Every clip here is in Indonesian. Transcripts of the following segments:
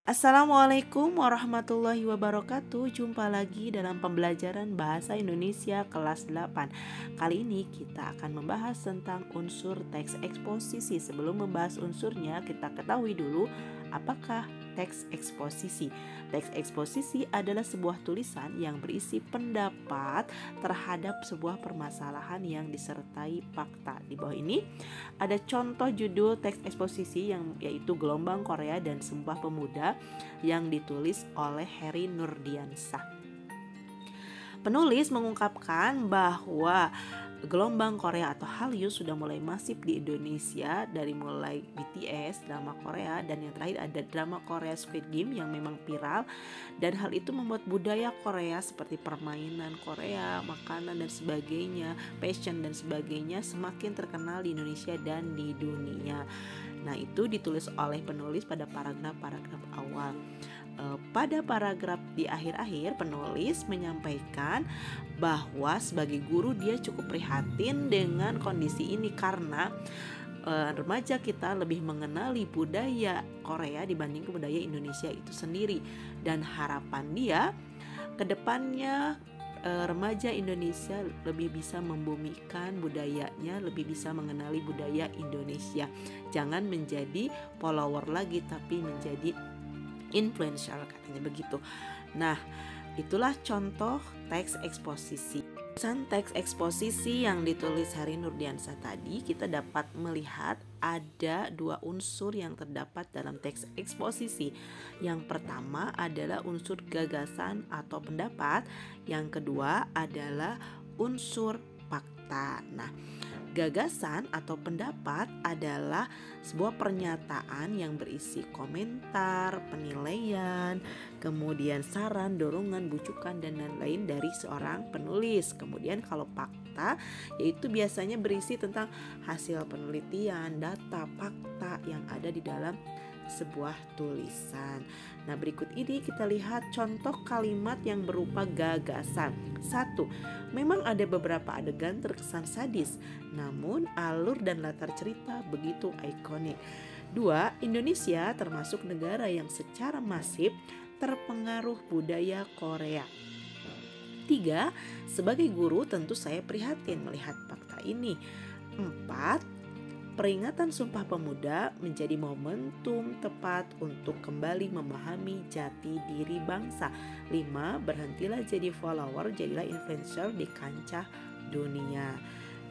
Assalamualaikum warahmatullahi wabarakatuh. Jumpa lagi dalam pembelajaran Bahasa Indonesia kelas 8. Kali ini kita akan membahas tentang unsur teks eksposisi. Sebelum membahas unsurnya, kita ketahui dulu apakah teks eksposisi. Teks eksposisi adalah sebuah tulisan yang berisi pendapat terhadap sebuah permasalahan yang disertai fakta. Di bawah ini ada contoh judul teks eksposisi yaitu Gelombang Korea dan Sumpah Pemuda yang ditulis oleh Heri Nurdiansah. Penulis mengungkapkan bahwa gelombang Korea atau Hallyu sudah mulai masif di Indonesia, dari mulai BTS, drama Korea, dan yang terakhir ada drama Korea Squid Game yang memang viral, dan hal itu membuat budaya Korea seperti permainan Korea, makanan dan sebagainya, fashion dan sebagainya semakin terkenal di Indonesia dan di dunia. Nah, itu ditulis oleh penulis pada paragraf awal. Pada paragraf di akhir-akhir, penulis menyampaikan bahwa sebagai guru dia cukup prihatin dengan kondisi ini karena remaja kita lebih mengenali budaya Korea dibanding budaya Indonesia itu sendiri, dan harapan dia ke depannya remaja Indonesia lebih bisa membumikan budayanya, lebih bisa mengenali budaya Indonesia. Jangan menjadi follower lagi tapi menjadi influential, katanya begitu. Nah, itulah contoh teks eksposisi. Pesan teks eksposisi yang ditulis Heri Nurdiansah tadi, kita dapat melihat ada dua unsur yang terdapat dalam teks eksposisi. Yang pertama adalah unsur gagasan atau pendapat, yang kedua adalah unsur fakta. Nah, gagasan atau pendapat adalah sebuah pernyataan yang berisi komentar, penilaian, kemudian saran, dorongan, bujukan, dan lain-lain dari seorang penulis. Kemudian kalau fakta, yaitu biasanya berisi tentang hasil penelitian, data, fakta yang ada di dalam sebuah tulisan. Nah, berikut ini kita lihat contoh kalimat yang berupa gagasan. 1. Memang ada beberapa adegan terkesan sadis, namun alur dan latar cerita begitu ikonik. 2. Indonesia termasuk negara yang secara masif terpengaruh budaya Korea. 3. Sebagai guru tentu saya prihatin melihat fakta ini. 4. Peringatan Sumpah Pemuda menjadi momentum tepat untuk kembali memahami jati diri bangsa. 5. Berhentilah jadi follower, jadilah influencer di kancah dunia.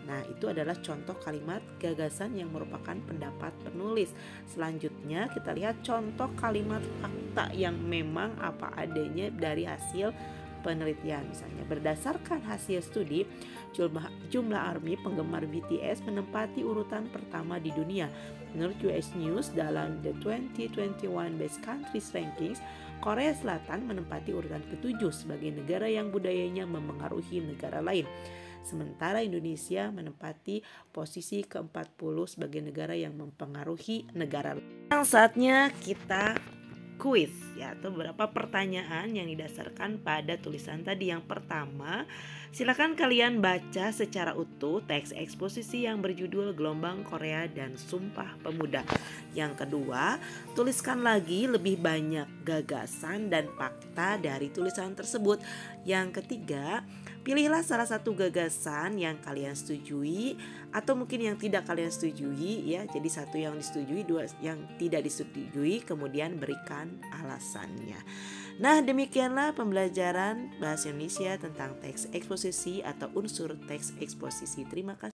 Nah, itu adalah contoh kalimat gagasan yang merupakan pendapat penulis. Selanjutnya kita lihat contoh kalimat fakta yang memang apa adanya dari hasil penelitian. Misalnya, berdasarkan hasil studi, jumlah ARMY penggemar BTS menempati urutan pertama di dunia. Menurut US News, dalam The 2021 Best Countries Rankings, Korea Selatan menempati urutan ke-7 sebagai negara yang budayanya memengaruhi negara lain. Sementara Indonesia menempati posisi ke-40 sebagai negara yang mempengaruhi negara lain. Saatnya kita kuis, ya, atau beberapa pertanyaan yang didasarkan pada tulisan tadi. Yang pertama, silakan kalian baca secara utuh teks eksposisi yang berjudul Gelombang Korea dan Sumpah Pemuda. Yang kedua, tuliskan lagi lebih banyak gagasan dan fakta dari tulisan tersebut. Yang ketiga, pilihlah salah satu gagasan yang kalian setujui atau mungkin yang tidak kalian setujui, ya. Jadi satu yang disetujui, dua yang tidak disetujui, kemudian berikan alasannya. Nah, demikianlah pembelajaran Bahasa Indonesia tentang teks eksposisi atau unsur teks eksposisi. Terima kasih.